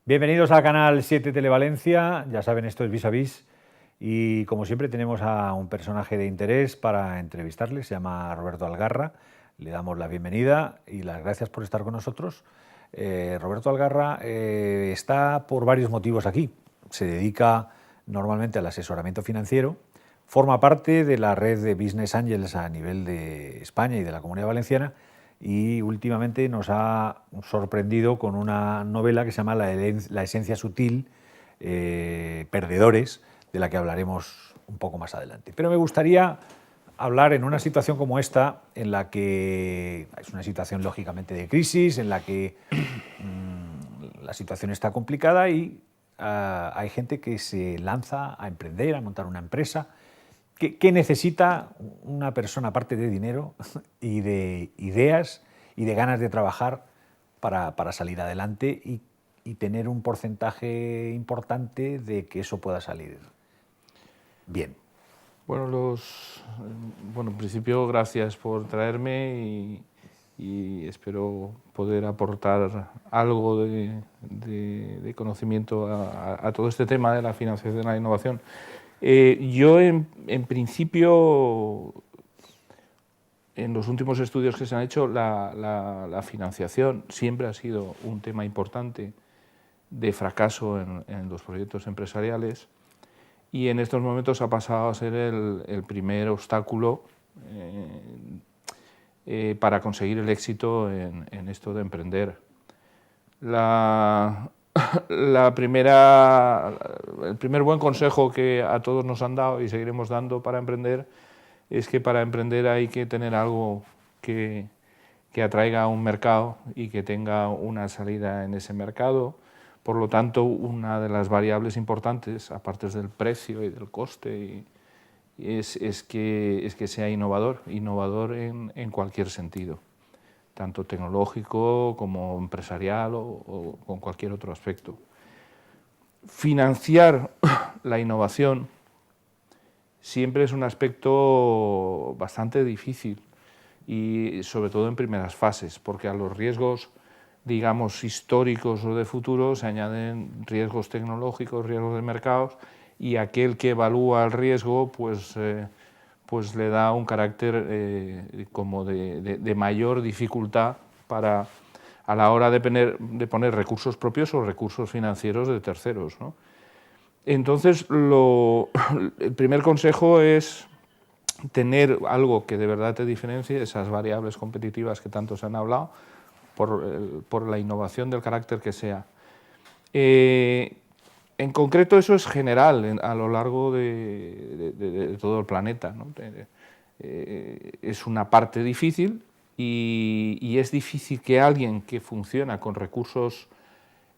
Bienvenidos al canal 7 Televalencia, ya saben, esto es Vis a Vis y como siempre tenemos a un personaje de interés para entrevistarle, se llama Roberto Algarra, le damos la bienvenida y las gracias por estar con nosotros. Roberto Algarra está por varios motivos aquí, se dedica normalmente al asesoramiento financiero, forma parte de la red de Business Angels a nivel de España y de la Comunidad Valenciana y últimamente nos ha sorprendido con una novela que se llama La esencia sutil, Perdedores, de la que hablaremos un poco más adelante. Pero me gustaría hablar en una situación como esta, en la que es una situación lógicamente de crisis, en la que la situación está complicada y hay gente que se lanza a emprender, a montar una empresa. ¿Qué necesita una persona, aparte de dinero y de ideas y de ganas de trabajar para salir adelante y tener un porcentaje importante de que eso pueda salir bien? Bueno, en principio gracias por traerme y espero poder aportar algo de conocimiento a todo este tema de la financiación de la innovación. Yo en principio, en los últimos estudios que se han hecho, la financiación siempre ha sido un tema importante de fracaso en los proyectos empresariales. Y en estos momentos ha pasado a ser el primer obstáculo para conseguir el éxito en esto de emprender. El primer buen consejo que a todos nos han dado y seguiremos dando para emprender es que para emprender hay que tener algo que atraiga a un mercado y que tenga una salida en ese mercado. Por lo tanto, una de las variables importantes, aparte del precio y del coste, es que sea innovador en cualquier sentido, tanto tecnológico como empresarial o con cualquier otro aspecto. Financiar la innovación siempre es un aspecto bastante difícil y sobre todo en primeras fases, porque a los riesgos, digamos, históricos o de futuro se añaden riesgos tecnológicos, riesgos de mercados, y aquel que evalúa el riesgo pues le da un carácter como de mayor dificultad para, a la hora de poner recursos propios o recursos financieros de terceros, ¿no? Entonces, el primer consejo es tener algo que de verdad te diferencie, esas variables competitivas que tanto se han hablado, por la innovación del carácter que sea. En concreto eso es general a lo largo de todo el planeta, ¿no? Es una parte difícil y es difícil que alguien que funciona con recursos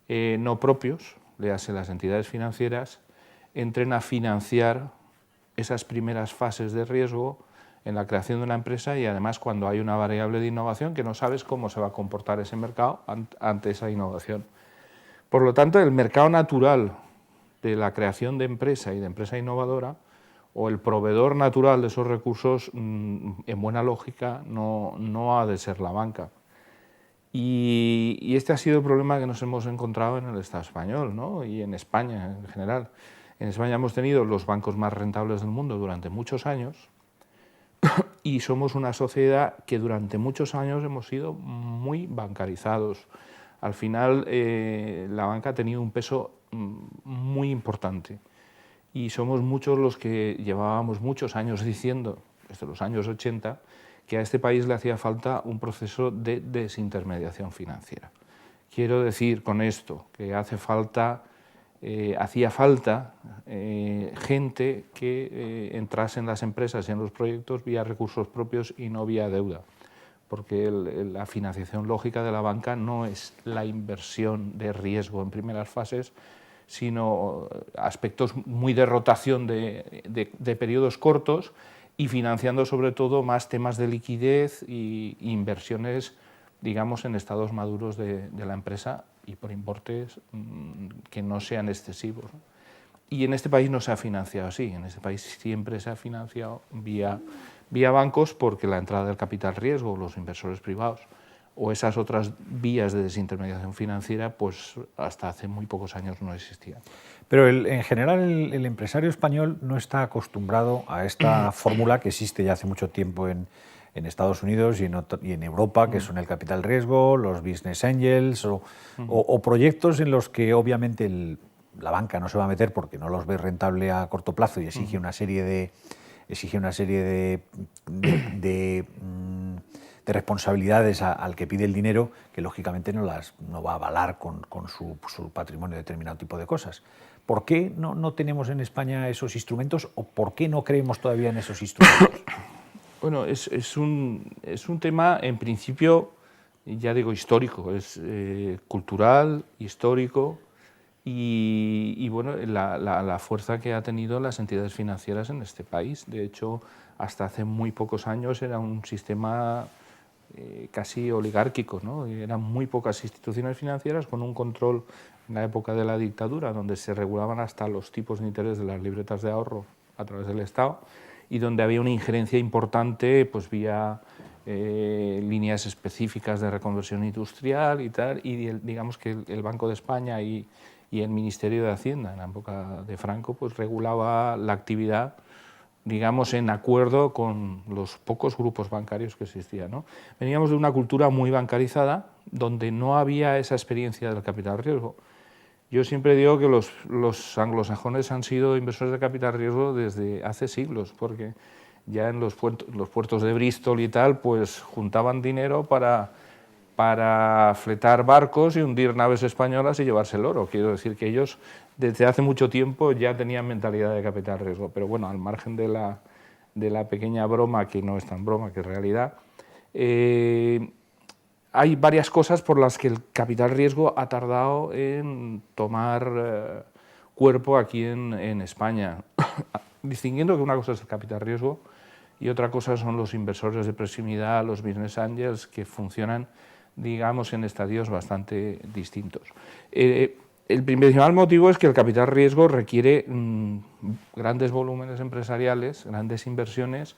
no propios, léase las entidades financieras, entren a financiar esas primeras fases de riesgo en la creación de una empresa y además cuando hay una variable de innovación que no sabes cómo se va a comportar ese mercado ante esa innovación. Por lo tanto, el mercado natural de la creación de empresa y de empresa innovadora, o el proveedor natural de esos recursos, en buena lógica, no ha de ser la banca. Y este ha sido el problema que nos hemos encontrado en el Estado español, ¿no? Y en España en general. En España hemos tenido los bancos más rentables del mundo durante muchos años y somos una sociedad que durante muchos años hemos sido muy bancarizados. Al final la banca ha tenido un peso muy importante y somos muchos los que llevábamos muchos años diciendo, desde los años 80, que a este país le hacía falta un proceso de desintermediación financiera. Quiero decir con esto que hacía falta gente que entrase en las empresas y en los proyectos vía recursos propios y no vía deuda, porque la financiación lógica de la banca no es la inversión de riesgo en primeras fases, sino aspectos muy de rotación de periodos cortos y financiando sobre todo más temas de liquidez e inversiones, digamos, en estados maduros de la empresa y por importes que no sean excesivos. Y en este país no se ha financiado así, en este país siempre se ha financiado vía bancos porque la entrada del capital riesgo, los inversores privados, o esas otras vías de desintermediación financiera, pues hasta hace muy pocos años no existían. Pero en general el empresario español no está acostumbrado a esta fórmula que existe ya hace mucho tiempo en Estados Unidos y en Europa, que son el capital riesgo, los business angels o proyectos en los que obviamente la banca no se va a meter porque no los ve rentable a corto plazo y exige una serie de responsabilidades al que pide el dinero que lógicamente no va a avalar con su patrimonio determinado tipo de cosas. ¿Por qué no tenemos en España esos instrumentos o por qué no creemos todavía en esos instrumentos? Bueno, es un tema, en principio, ya digo, histórico, es cultural, histórico y bueno, la fuerza que ha tenido las entidades financieras en este país. De hecho, hasta hace muy pocos años era un sistema casi oligárquico, ¿no? Eran muy pocas instituciones financieras con un control en la época de la dictadura, donde se regulaban hasta los tipos de interés de las libretas de ahorro a través del Estado y donde había una injerencia importante pues vía líneas específicas de reconversión industrial y tal, y digamos que el Banco de España y el Ministerio de Hacienda en la época de Franco pues regulaba la actividad, digamos, en acuerdo con los pocos grupos bancarios que existían, ¿no? Veníamos de una cultura muy bancarizada, donde no había esa experiencia del capital riesgo. Yo siempre digo que los anglosajones han sido inversores de capital riesgo desde hace siglos, porque ya en los puertos de Bristol y tal, pues juntaban dinero para fletar barcos y hundir naves españolas y llevarse el oro. Quiero decir que ellos desde hace mucho tiempo ya tenían mentalidad de capital riesgo, pero bueno, al margen de la pequeña broma, que no es tan broma, que es realidad, hay varias cosas por las que el capital riesgo ha tardado en tomar cuerpo aquí en España, distinguiendo que una cosa es el capital riesgo y otra cosa son los inversores de proximidad, los business angels, que funcionan, digamos, en estadios bastante distintos. El principal motivo es que el capital riesgo requiere grandes volúmenes empresariales, grandes inversiones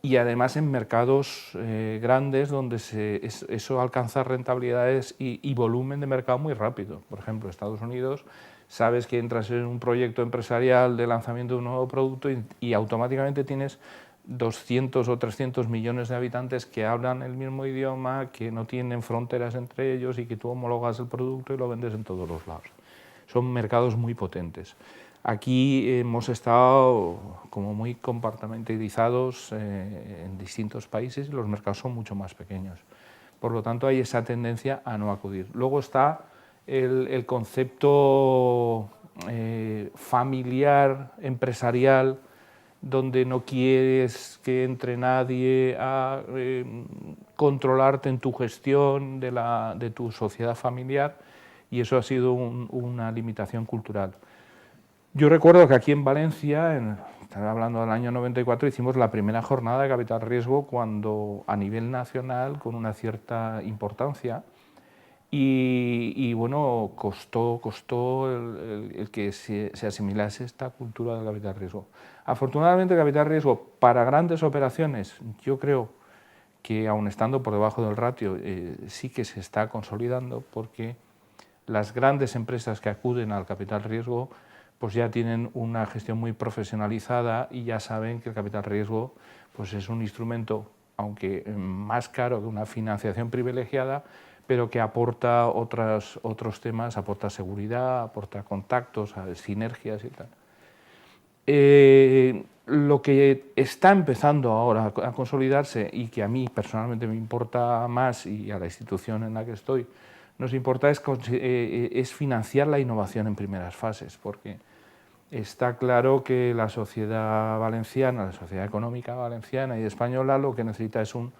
y además en mercados grandes donde eso alcanza rentabilidades y volumen de mercado muy rápido. Por ejemplo, Estados Unidos, sabes que entras en un proyecto empresarial de lanzamiento de un nuevo producto y automáticamente tienes 200 o 300 millones de habitantes que hablan el mismo idioma, que no tienen fronteras entre ellos y que tú homologas el producto y lo vendes en todos los lados. Son mercados muy potentes. Aquí hemos estado como muy compartimentizados en distintos países y los mercados son mucho más pequeños. Por lo tanto, hay esa tendencia a no acudir. Luego está el concepto familiar, empresarial, donde no quieres que entre nadie a controlarte en tu gestión de tu sociedad familiar, y eso ha sido una limitación cultural. Yo recuerdo que aquí en Valencia, estaba hablando del año 94, hicimos la primera jornada de capital riesgo cuando a nivel nacional, con una cierta importancia, y bueno, costó el que se asimilase esta cultura del capital riesgo. Afortunadamente, el capital riesgo para grandes operaciones, yo creo que aun estando por debajo del ratio, sí que se está consolidando, porque las grandes empresas que acuden al capital riesgo pues ya tienen una gestión muy profesionalizada y ya saben que el capital riesgo pues es un instrumento, aunque más caro que una financiación privilegiada, pero que aporta otros temas, aporta seguridad, aporta contactos, sinergias y tal. Lo que está empezando ahora a consolidarse y que a mí personalmente me importa más y a la institución en la que estoy nos importa es financiar la innovación en primeras fases, porque está claro que la sociedad valenciana, la sociedad económica valenciana y española lo que necesita es un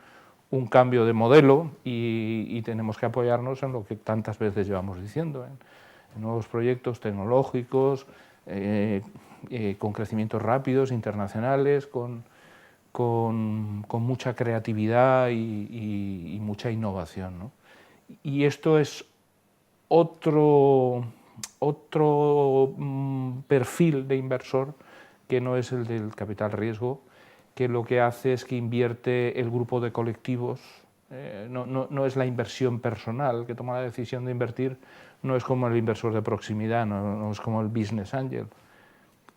cambio de modelo y tenemos que apoyarnos en lo que tantas veces llevamos diciendo, en nuevos proyectos tecnológicos, con crecimientos rápidos, internacionales, con mucha creatividad y mucha innovación, ¿no? Y esto es otro perfil de inversor que no es el del capital riesgo, que lo que hace es que invierte el grupo de colectivos No es la inversión personal. El que toma la decisión de invertir no es como el inversor de proximidad, no es como el business angel,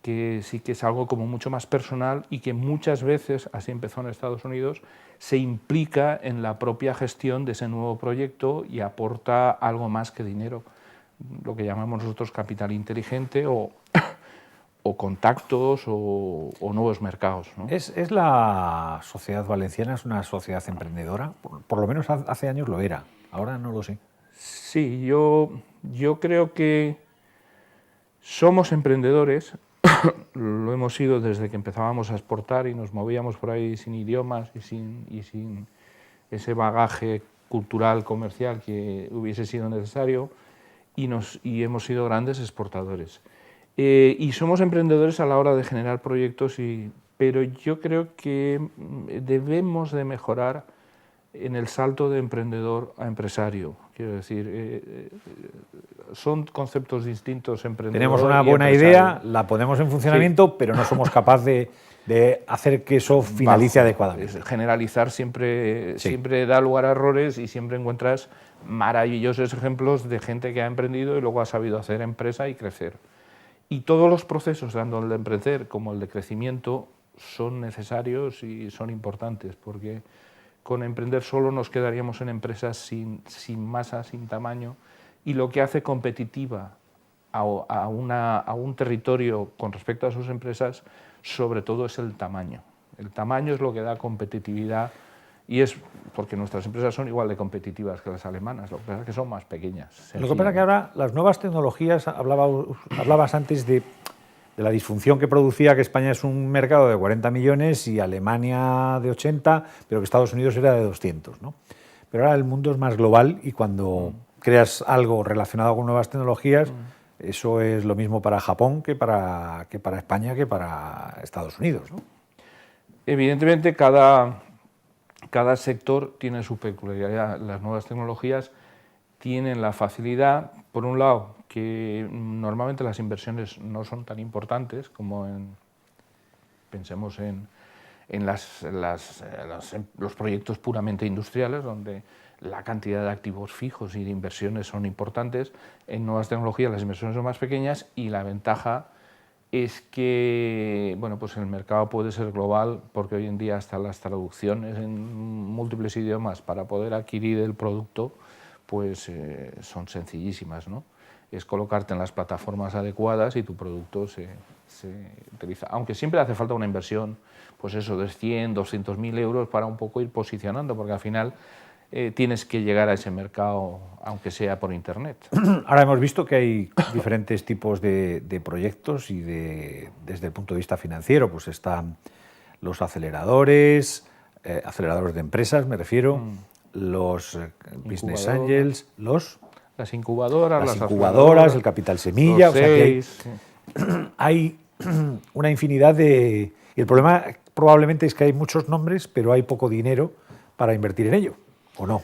que sí que es algo como mucho más personal y que muchas veces, así empezó en Estados Unidos, se implica en la propia gestión de ese nuevo proyecto y aporta algo más que dinero, lo que llamamos nosotros capital inteligente o contactos o nuevos mercados, ¿no? ¿Es la sociedad valenciana es una sociedad emprendedora? Por lo menos hace años lo era, ahora no lo sé. Sí, yo creo que somos emprendedores, lo hemos sido desde que empezábamos a exportar y nos movíamos por ahí sin idiomas y sin ese bagaje cultural, comercial que hubiese sido necesario, y hemos sido grandes exportadores. Y somos emprendedores a la hora de generar proyectos, pero yo creo que debemos de mejorar en el salto de emprendedor a empresario. Quiero decir, son conceptos distintos, emprendedor Tenemos una y buena empresario. idea, la ponemos en funcionamiento, pero no somos capaces de hacer que eso finalice adecuadamente. Generalizar siempre Sí. da lugar a errores y siempre encuentras maravillosos ejemplos de gente que ha emprendido y luego ha sabido hacer empresa y crecer. Y todos los procesos, tanto el de emprender como el de crecimiento, son necesarios y son importantes, porque con emprender solo nos quedaríamos en empresas sin masa, sin tamaño, y lo que hace competitiva a un territorio con respecto a sus empresas, sobre todo es el tamaño. El tamaño es lo que da competitividad, y es porque nuestras empresas son igual de competitivas que las alemanas, lo que pasa es que son más pequeñas. Lo que pasa es que ahora las nuevas tecnologías, hablabas antes de la disfunción que producía que España es un mercado de 40 millones y Alemania de 80, pero que Estados Unidos era de 200, ¿no? Pero ahora el mundo es más global y cuando creas algo relacionado con nuevas tecnologías, eso es lo mismo para Japón que para España, que para Estados Unidos, ¿no? Evidentemente, cada sector tiene su peculiaridad. Las nuevas tecnologías tienen la facilidad, por un lado, que normalmente las inversiones no son tan importantes como pensemos en los proyectos puramente industriales, donde la cantidad de activos fijos y de inversiones son importantes. En nuevas tecnologías las inversiones son más pequeñas y la ventaja es que pues el mercado puede ser global, porque hoy en día hasta las traducciones en múltiples idiomas para poder adquirir el producto pues son sencillísimas, ¿no? Es colocarte en las plataformas adecuadas y tu producto se utiliza. Aunque siempre hace falta una inversión, pues eso, de 100, 200.000 euros para un poco ir posicionando, porque al final tienes que llegar a ese mercado, aunque sea por Internet. Ahora hemos visto que hay diferentes tipos de proyectos y desde el punto de vista financiero, pues están los aceleradores, aceleradores de empresas, me refiero, los business angels, las incubadoras, el capital semilla, o sea que hay una infinidad de... Y el problema probablemente es que hay muchos nombres, pero hay poco dinero para invertir en ello, ¿o no?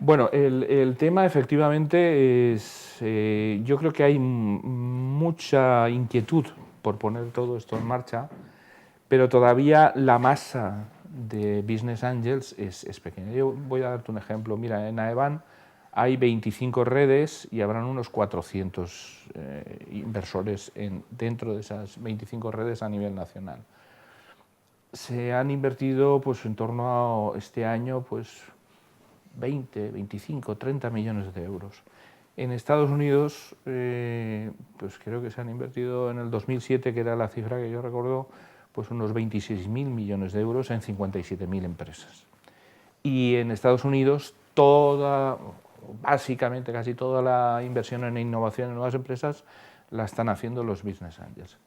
Bueno, el tema efectivamente es, yo creo que hay mucha inquietud por poner todo esto en marcha, pero todavía la masa de business angels es pequeña. Yo voy a darte un ejemplo. Mira, en AEBAN hay 25 redes y habrán unos 400 inversores dentro de esas 25 redes a nivel nacional. Se han invertido pues en torno a este año pues 20, 25, 30 millones de euros. En Estados Unidos, pues creo que se han invertido en el 2007, que era la cifra que yo recuerdo, pues unos 26.000 millones de euros en 57.000 empresas. Y en Estados Unidos, básicamente casi toda la inversión en innovación en nuevas empresas la están haciendo los business angels.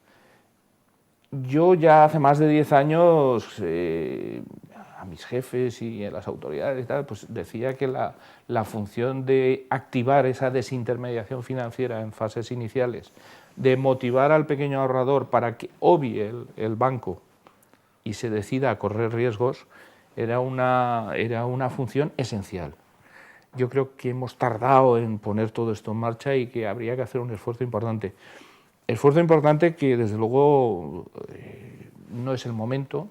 Yo ya hace más de 10 años a mis jefes y a las autoridades y tal, pues decía que la función de activar esa desintermediación financiera en fases iniciales, de motivar al pequeño ahorrador para que obvie el banco y se decida a correr riesgos, era una función esencial. Yo creo que hemos tardado en poner todo esto en marcha y que habría que hacer un esfuerzo importante. Esfuerzo importante que, desde luego, no es el momento,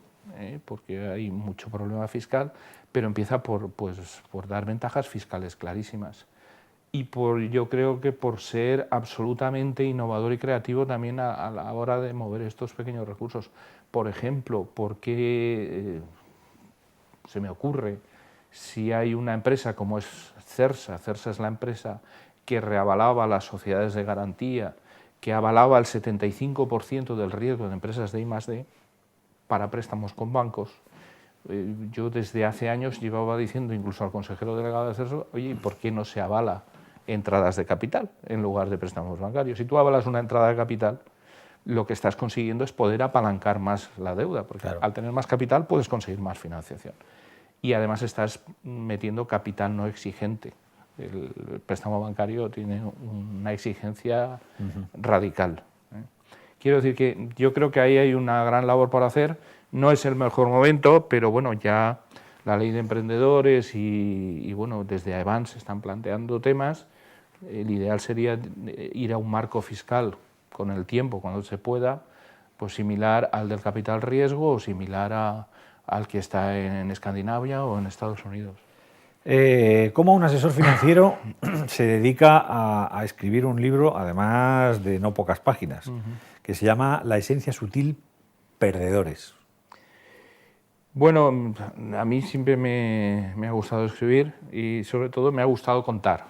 porque hay mucho problema fiscal, pero empieza por dar ventajas fiscales clarísimas. Y yo creo que por ser absolutamente innovador y creativo también a la hora de mover estos pequeños recursos. Por ejemplo, ¿por qué se me ocurre, si hay una empresa como es Cersa? Cersa es la empresa que reavalaba las sociedades de garantía, que avalaba el 75% del riesgo de empresas de I+D para préstamos con bancos. Yo desde hace años llevaba diciendo, incluso al consejero delegado de Cersa, oye, ¿y por qué no se avala entradas de capital en lugar de préstamos bancarios? Si tú avalas una entrada de capital, lo que estás consiguiendo es poder apalancar más la deuda, porque claro, al tener más capital puedes conseguir más financiación. Y además estás metiendo capital no exigente. El préstamo bancario tiene una exigencia radical. Quiero decir que yo creo que ahí hay una gran labor por hacer. No es el mejor momento, pero bueno, ya la ley de emprendedores y bueno, desde AEBAN se están planteando temas. El ideal sería ir a un marco fiscal con el tiempo, cuando se pueda, pues similar al del capital riesgo o similar al que está en Escandinavia o en Estados Unidos. ¿Cómo un asesor financiero se dedica a escribir un libro, además de no pocas páginas, que se llama La esencia sutil, perdedores? Bueno, a mí siempre me ha gustado escribir y sobre todo me ha gustado contar.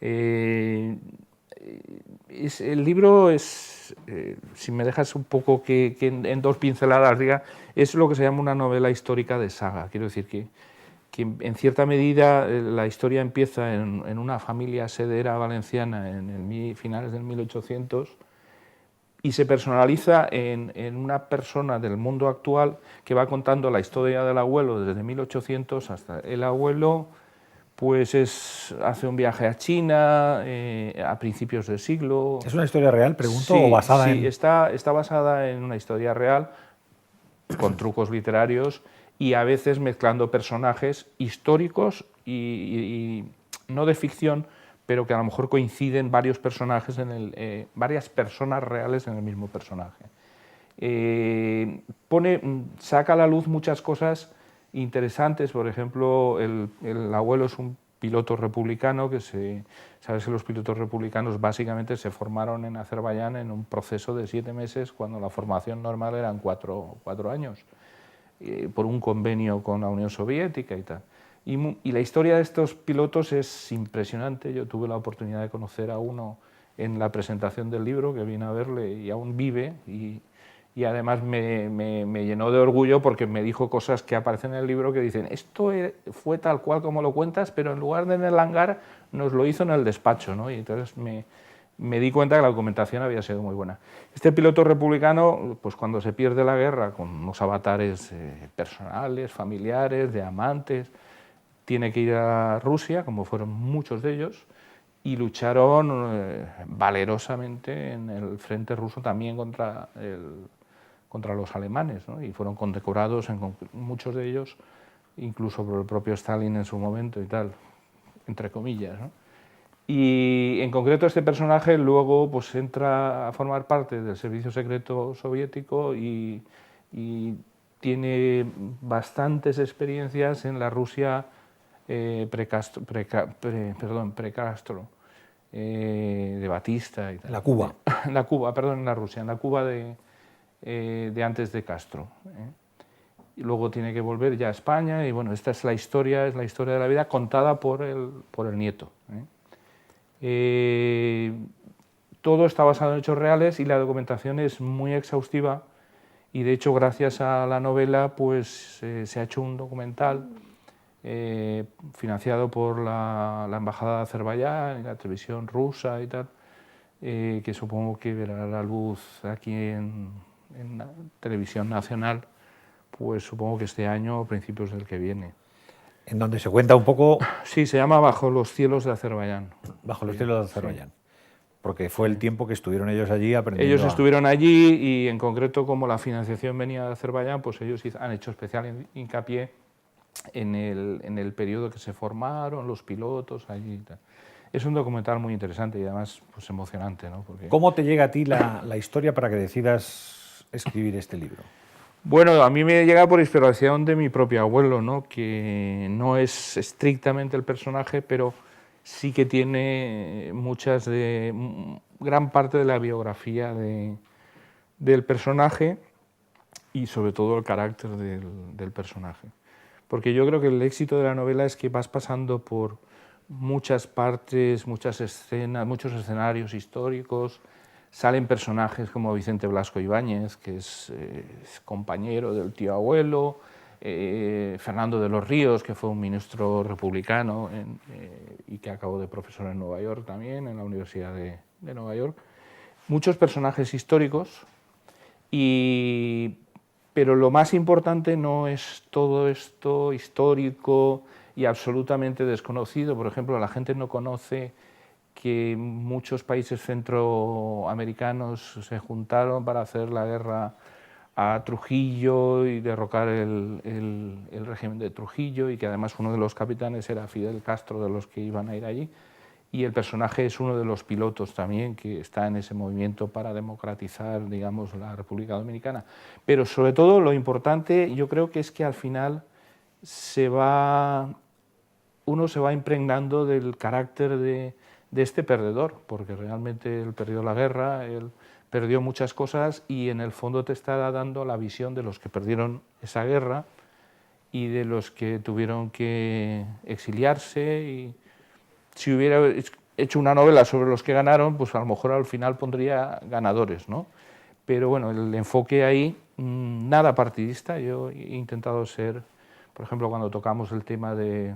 El libro es, si me dejas un poco que en dos pinceladas diga, es lo que se llama una novela histórica de saga. Quiero decir que en cierta medida la historia empieza en una familia sedera valenciana en finales del 1800 y se personaliza en una persona del mundo actual que va contando la historia del abuelo desde 1800 hasta el abuelo. Pues hace un viaje a China a principios del siglo. ¿Es una historia real, pregunto, sí, o basada en...? Sí, está basada en una historia real, con trucos literarios y a veces mezclando personajes históricos y no de ficción, pero que a lo mejor coinciden varios personajes, varias personas reales en el mismo personaje. Saca a la luz muchas cosas interesantes. Por ejemplo, el abuelo es un piloto republicano sabes que los pilotos republicanos básicamente se formaron en Azerbaiyán en un proceso de 7 meses cuando la formación normal eran 4 años, por un convenio con la Unión Soviética y tal. Y la historia de estos pilotos es impresionante. Yo tuve la oportunidad de conocer a uno en la presentación del libro, que vine a verle y aún vive, y además me llenó de orgullo porque me dijo cosas que aparecen en el libro que dicen, esto fue tal cual como lo cuentas, pero en lugar de en el hangar nos lo hizo en el despacho, ¿no? Y entonces me di cuenta que la documentación había sido muy buena. Este piloto republicano, pues cuando se pierde la guerra, con unos avatares personales, familiares, de amantes, tiene que ir a Rusia, como fueron muchos de ellos, y lucharon valerosamente en el frente ruso también contra los alemanes, ¿no? Y fueron condecorados, muchos de ellos, incluso por el propio Stalin en su momento y tal, entre comillas, ¿no? Y en concreto este personaje luego pues entra a formar parte del servicio secreto soviético y tiene bastantes experiencias en la Rusia pre-Castro, de Batista y tal. La Cuba. En la Cuba de antes de Castro. Y luego tiene que volver ya a España y bueno, esta es la historia de la vida contada por el nieto. Todo está basado en hechos reales y la documentación es muy exhaustiva y de hecho gracias a la novela pues se ha hecho un documental financiado por la Embajada de Azerbaiyán y la televisión rusa y tal, que supongo que verá la luz aquí en la televisión nacional, pues supongo que este año o principios del que viene. En donde se cuenta un poco... Sí, se llama Bajo los cielos de Azerbaiyán. Bajo los cielos de Azerbaiyán. Sí. Porque fue el tiempo que estuvieron ellos allí aprendiendo. Ellos estuvieron allí y en concreto como la financiación venía de Azerbaiyán, pues ellos han hecho especial hincapié en el periodo que se formaron, los pilotos allí y tal. Es un documental muy interesante y además pues, emocionante, ¿no? Porque... ¿Cómo te llega a ti la historia para que decidas escribir este libro? Bueno, a mí me llega por inspiración de mi propio abuelo, ¿no? Que no es estrictamente el personaje, pero sí que tiene gran parte de la biografía del personaje y sobre todo el carácter del personaje. Porque yo creo que el éxito de la novela es que vas pasando por muchas partes, muchas escenas, muchos escenarios históricos. Salen personajes como Vicente Blasco Ibáñez, que es compañero del tío abuelo, Fernando de los Ríos, que fue un ministro republicano y que acabó de profesor en Nueva York también, en la Universidad de Nueva York. Muchos personajes históricos, pero lo más importante no es todo esto histórico y absolutamente desconocido. Por ejemplo, la gente no conoce que muchos países centroamericanos se juntaron para hacer la guerra a Trujillo y derrocar el régimen de Trujillo, y que además uno de los capitanes era Fidel Castro, de los que iban a ir allí, y el personaje es uno de los pilotos también que está en ese movimiento para democratizar, digamos, la República Dominicana. Pero sobre todo lo importante yo creo que es que al final uno se va impregnando del carácter de este perdedor, porque realmente él perdió la guerra, él perdió muchas cosas, y en el fondo te está dando la visión de los que perdieron esa guerra y de los que tuvieron que exiliarse. Y si hubiera hecho una novela sobre los que ganaron, pues a lo mejor al final pondría ganadores, ¿no? Pero bueno, el enfoque ahí, nada partidista. Yo he intentado ser, por ejemplo, cuando tocamos el tema de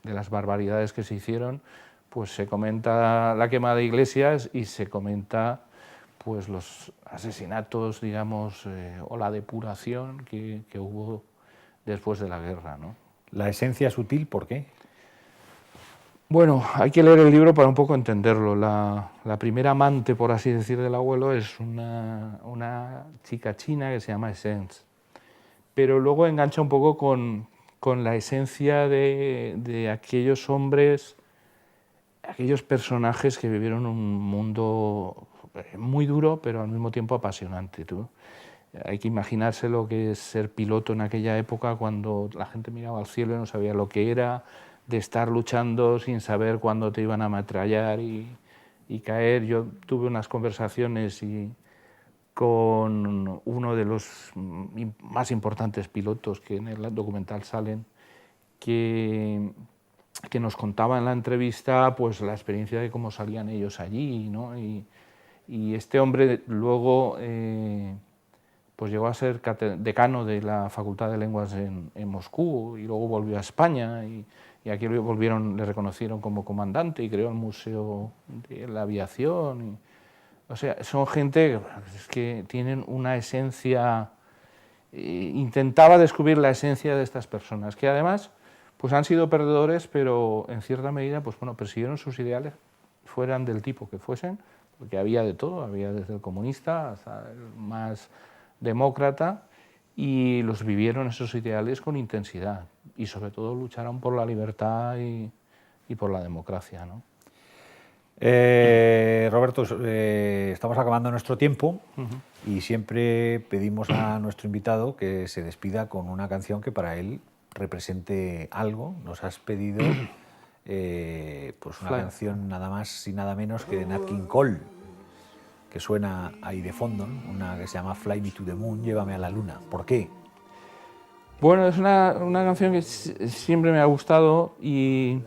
las barbaridades que se hicieron, pues se comenta la quema de iglesias y se comenta pues los asesinatos, digamos, o la depuración que hubo después de la guerra, ¿no? La esencia sutil, ¿por qué? Bueno, hay que leer el libro para un poco entenderlo. La primera amante, por así decir, del abuelo es una chica china que se llama Essence, pero luego engancha un poco con la esencia de aquellos hombres, aquellos personajes que vivieron un mundo muy duro, pero al mismo tiempo apasionante. Hay que imaginarse lo que es ser piloto en aquella época, cuando la gente miraba al cielo y no sabía lo que era, de estar luchando sin saber cuándo te iban a ametrallar y caer. Yo tuve unas conversaciones con uno de los más importantes pilotos que en el documental salen, que nos contaba en la entrevista pues la experiencia de cómo salían ellos allí, ¿no? Y este hombre luego pues llegó a ser decano de la Facultad de Lenguas en Moscú, y luego volvió a España, y aquí le reconocieron como comandante y creó el Museo de la Aviación. O sea, son gente que tienen una esencia. Intentaba descubrir la esencia de estas personas, que además pues han sido perdedores, pero en cierta medida pues bueno, persiguieron sus ideales, fueran del tipo que fuesen, porque había de todo, había desde el comunista hasta el más demócrata, y los vivieron esos ideales con intensidad, y sobre todo lucharon por la libertad y por la democracia, ¿no? Roberto, estamos acabando nuestro tiempo y siempre pedimos a nuestro invitado que se despida con una canción que para él represente algo. Nos has pedido pues una canción nada más y nada menos que de Nat King Cole, que suena ahí de fondo, ¿no? Una que se llama Fly Me to the Moon, Llévame a la Luna. ¿Por qué? Bueno, es una canción que siempre me ha gustado, y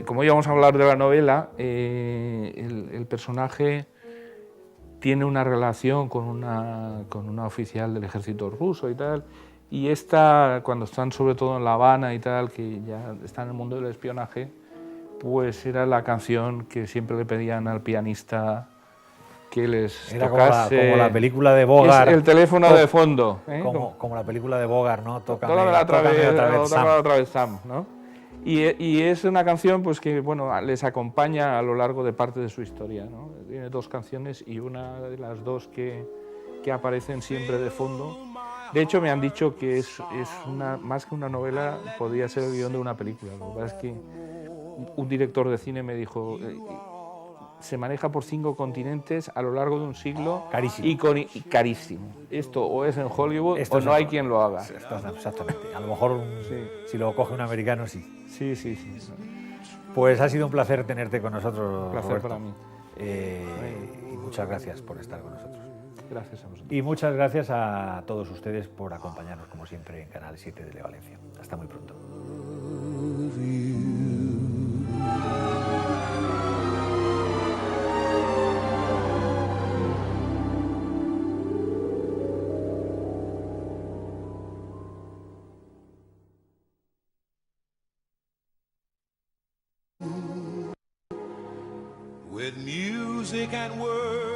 como íbamos a hablar de la novela, el personaje tiene una relación con una oficial del ejército ruso y tal, y esta, cuando están sobre todo en La Habana y tal, que ya está en el mundo del espionaje, pues era la canción que siempre le pedían al pianista que les era tocase. Como la película de Bogart. Es el teléfono de fondo. Como la película de Bogart, ¿no? Tócame otra vez, Sam, ¿no? Y es una canción pues que bueno, les acompaña a lo largo de parte de su historia, ¿no? Tiene dos canciones, y una de las dos que aparecen siempre de fondo. De hecho, me han dicho que es más que una novela, podría ser el guión de una película. Lo que pasa es que un director de cine me dijo, se maneja por 5 continentes a lo largo de un siglo. Carísimo. Y carísimo. Esto o es en Hollywood Esto o es no en hay Hollywood. quien lo haga. Exactamente. A lo mejor si lo coge un americano, sí. Sí. Pues ha sido un placer tenerte con nosotros, Un placer Roberto. para mí. Y muchas gracias por estar con nosotros. Gracias a vosotros. Y muchas gracias a todos ustedes por acompañarnos, como siempre, en Canal 7 de Valencia. Hasta muy pronto. With music and words